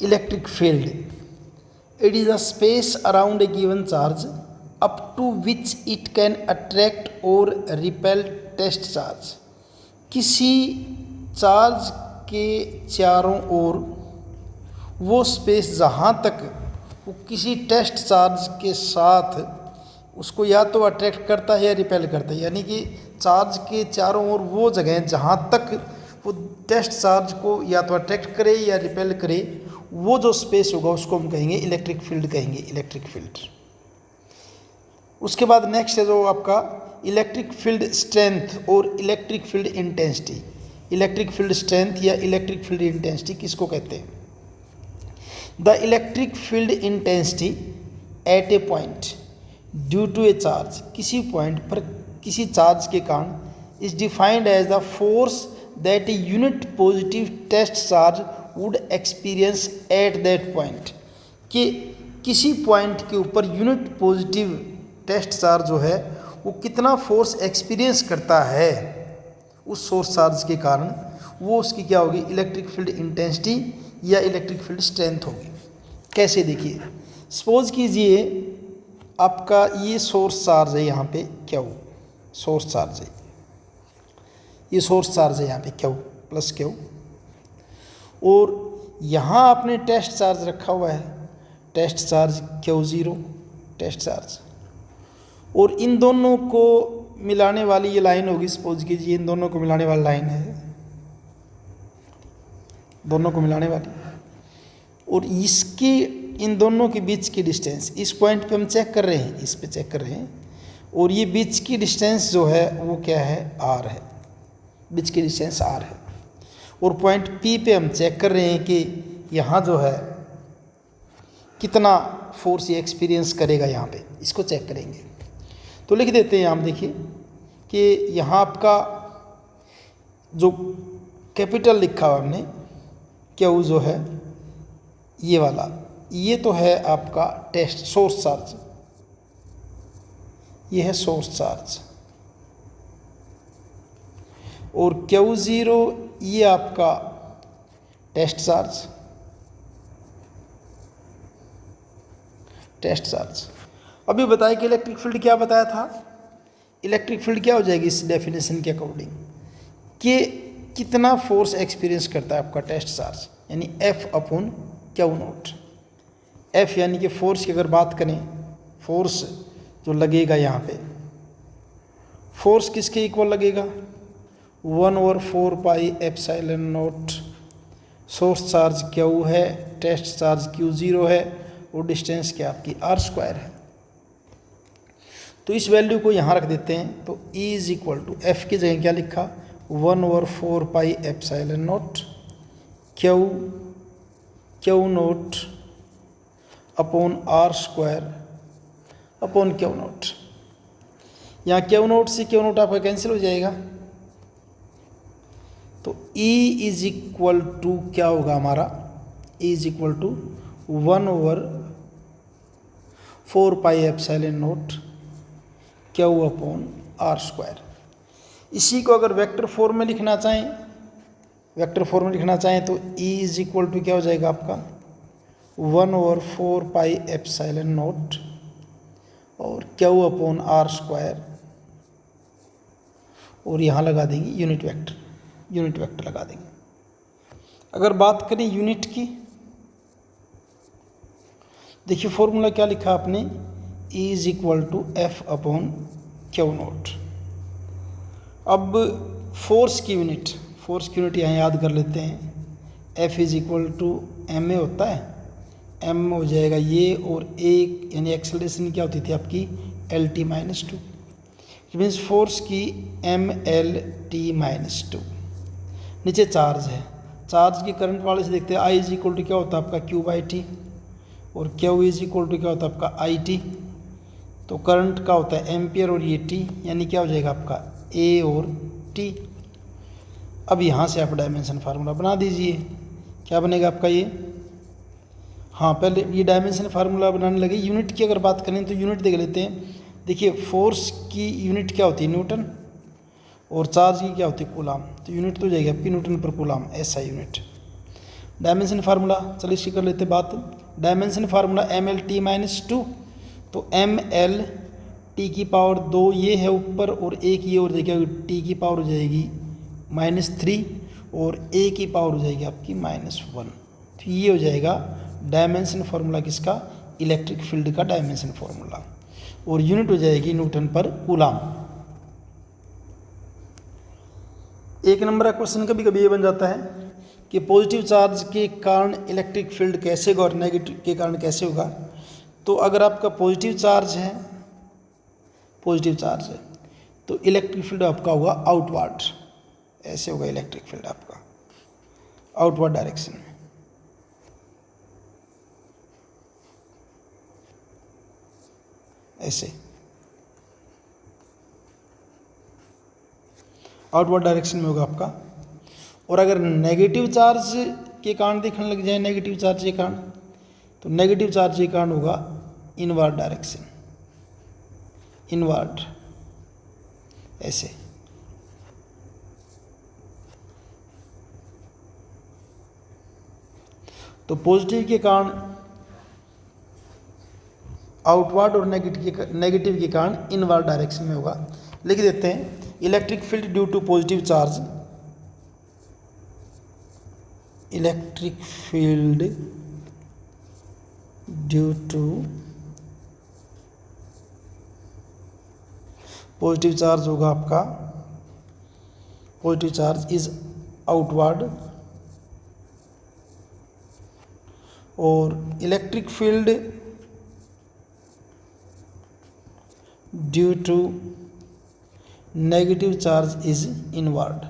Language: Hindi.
electric field. It is a space around a given charge up to which it can attract or repel test charge. किसी चार्ज के चारों ओर वो स्पेस जहाँ तक वो किसी टेस्ट चार्ज के साथ उसको या तो अट्रैक्ट करता है या रिपेल करता है, यानी कि चार्ज के चारों ओर वो जगह जहाँ तक वो टेस्ट चार्ज को या तो अट्रैक्ट करे या रिपेल करे, वो जो स्पेस होगा उसको हम कहेंगे इलेक्ट्रिक फील्ड, कहेंगे इलेक्ट्रिक फील्ड। उसके बाद नेक्स्ट है जो आपका इलेक्ट्रिक फील्ड स्ट्रेंथ और electric field intensity. Electric field strength या इलेक्ट्रिक फील्ड इंटेंसिटी किसको कहते हैं? The electric field intensity at a point due to a charge, किसी पॉइंट पर किसी चार्ज के कारण is defined as the force that a unit positive test charge would experience at that point, कि किसी पॉइंट के ऊपर यूनिट पॉजिटिव टेस्ट चार्ज जो है वो कितना फोर्स एक्सपीरियंस करता है उस सोर्स चार्ज के कारण, वो उसकी क्या होगी? इलेक्ट्रिक फील्ड इंटेंसिटी या इलेक्ट्रिक फील्ड स्ट्रेंथ होगी। कैसे? देखिए, सपोज कीजिए आपका ये सोर्स चार्ज है, यहाँ पे क्यू सोर्स चार्ज है, ये सोर्स चार्ज है यहाँ पे क्यू प्लस क्यू, और यहाँ आपने टेस्ट चार्ज रखा हुआ है, test charge Q0 test charge, और इन दोनों को मिलाने वाली ये लाइन होगी, सपोज कीजिए इन दोनों को मिलाने वाली लाइन है, दोनों को मिलाने वाली, और इसकी इन दोनों के बीच की डिस्टेंस इस पॉइंट पे हम चेक कर रहे हैं, इस पे चेक कर रहे हैं, और ये बीच की डिस्टेंस जो है वो क्या है? R है, बीच की डिस्टेंस R है, और पॉइंट P पे हम चेक कर रहे हैं कि यहाँ जो है कितना फोर्स ये एक्सपीरियंस करेगा, यहाँ पे इसको चेक करेंगे। तो लिख देते हैं, हम देखिए कि यहाँ आपका जो कैपिटल लिखा हुआ हमने Q जो है ये वाला, ये तो है आपका टेस्ट सोर्स चार्ज, ये है सोर्स चार्ज, और Q0 ये आपका टेस्ट चार्ज, टेस्ट चार्ज। अभी बताया कि इलेक्ट्रिक फील्ड क्या बताया था? इलेक्ट्रिक फील्ड क्या हो जाएगी इस डेफिनेशन के अकॉर्डिंग, कि कितना फोर्स एक्सपीरियंस करता है आपका टेस्ट चार्ज, यानी F/Q0। F यानी कि फोर्स की अगर बात करें, फोर्स जो लगेगा यहाँ पे, फोर्स किसके इक्वल लगेगा? 1/4 pi epsilon not, source charge Q है, टेस्ट चार्ज Q0 है, और डिस्टेंस क्या आपकी R² है। तो इस वैल्यू को यहाँ रख देते हैं, तो E is equal to F की जगह क्या लिखा? 1/4 pi epsilon naught Q0 upon R² upon Q0। यहाँ Q0 से Q0 आपका कैंसिल हो जाएगा, तो E इज इक्वल टू क्या होगा हमारा? E is equal to 1/4 pi epsilon naught Q upon R²। इसी को अगर वेक्टर फॉर्म में लिखना चाहें, वेक्टर फॉर्म में लिखना चाहें तो E इज इक्वल टू क्या हो जाएगा आपका? 1/4 पाई एप्सिलॉन नॉट और Q अपॉन R², और यहाँ लगा देंगे यूनिट वेक्टर, यूनिट वेक्टर लगा देंगे। अगर बात करें यूनिट की, देखिए फॉर्मूला क्या लिखा आपने? E is equal to F upon Q0। अब फोर्स की यूनिट, फोर्स की यूनिट यहाँ याद कर लेते हैं। F is equal to ma होता है, m हो जाएगा ये, और एक यानी एक्सेलरेशन क्या होती थी आपकी? LT-2। इट मीन्स फोर्स की MLT-2। नीचे चार्ज है, चार्ज की करंट वाले से देखते हैं, I इज इक्वल टू क्या होता है आपका? Q/T, और Q इज इक्वल टू क्या होता है आपका? IT। तो करंट का होता है एम्पियर, और ये T, यानी क्या हो जाएगा आपका? A और T। अब यहाँ से आप डायमेंशन फार्मूला बना दीजिए, क्या बनेगा आपका ये? हाँ, पहले ये डायमेंशन फार्मूला बनाने लगे। यूनिट की अगर बात करें तो यूनिट देख लेते हैं। देखिए फोर्स की यूनिट क्या होती है? न्यूटन, और चार्ज की क्या होती है? कूलाम। तो यूनिट तो हो जाएगी आपकी न्यूटन पर coulomb, SI unit. Dimension formula, चलिए इसकी कर लेते बात। डायमेंशन फार्मूला mL t-2, तो mL t⁻2 ये है ऊपर और एक ये हो जाएगी, t⁻, हो जाएगी -3 और a की पावर हो जाएगी आपकी -1। तो ये हो जाएगा डायमेंशन फार्मूला किसका, इलेक्ट्रिक फील्ड का डायमेंशन फार्मूला, और यूनिट हो जाएगी न्यूटन पर कूलाम। एक नंबर का क्वेश्चन कभी कभी ये बन जाता है कि पॉजिटिव चार्ज के कारण इलेक्ट्रिक फील्ड कैसे होगा और नेगेटिव के कारण कैसे होगा। तो अगर आपका पॉजिटिव चार्ज है तो इलेक्ट्रिक फील्ड आपका होगा आउटवर्ड, ऐसे होगा इलेक्ट्रिक फील्ड आपका आउटवर्ड डायरेक्शन में। ऐसे आउटवर्ड डायरेक्शन में होगा आपका। और अगर नेगेटिव चार्ज के कारण देखने लग जाए, नेगेटिव चार्ज के कारण, तो नेगेटिव चार्ज के कारण होगा इनवर्ड डायरेक्शन, इनवर्ड ऐसे। तो पॉजिटिव के कारण आउटवर्ड और नेगेटिव के कारण इनवर्ड डायरेक्शन में होगा। लिख देते हैं, electric field due to positive charge, electric field due to positive charge होगा आपका, पॉजिटिव चार्ज इज आउटवर्ड, और electric field due to negative charge is inward.